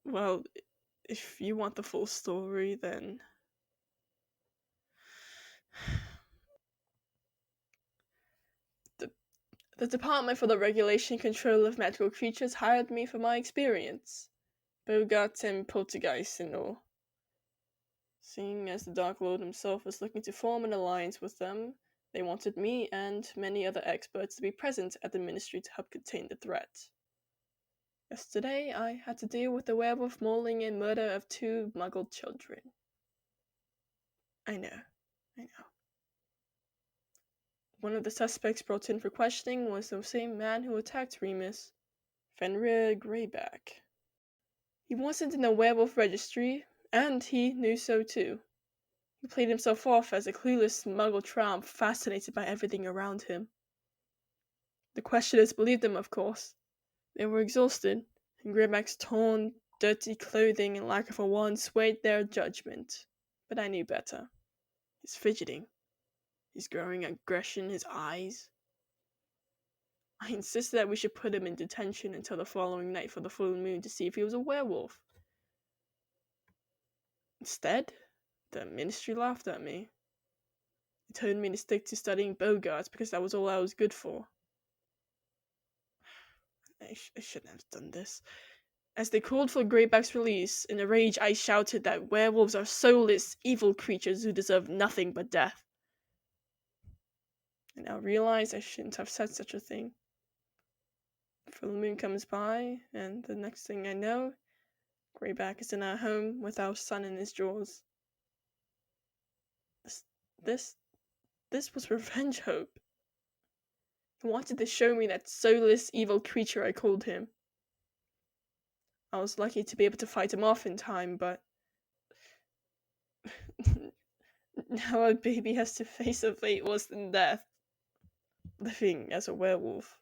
Well, if you want the full story, then... The Department for the Regulation and Control of Magical Creatures hired me for my experience. Bogart and Poltergeist and all. Seeing as the Dark Lord himself was looking to form an alliance with them, they wanted me and many other experts to be present at the Ministry to help contain the threat. Yesterday, I had to deal with the werewolf mauling and murder of 2 Muggle children. I know. One of the suspects brought in for questioning was the same man who attacked Remus, Fenrir Greyback. He wasn't in the werewolf registry, and he knew so too. He played himself off as a clueless Muggle tramp fascinated by everything around him. The questioners believed him, of course. They were exhausted, and Greyback's torn, dirty clothing and lack of a wand swayed their judgment. But I knew better. He's fidgeting. His growing aggression, his eyes. I insisted that we should put him in detention until the following night for the full moon to see if he was a werewolf. Instead, the Ministry laughed at me. They told me to stick to studying Bogart because that was all I was good for. I shouldn't have done this. As they called for Greyback's release, in a rage I shouted that werewolves are soulless, evil creatures who deserve nothing but death. I now realize I shouldn't have said such a thing. The full moon comes by, and the next thing I know, Greyback is in our home with our son in his jaws. This was revenge, Hope. He wanted to show me that soulless, evil creature I called him. I was lucky to be able to fight him off in time, but... now our baby has to face a fate worse than death. Living as a werewolf.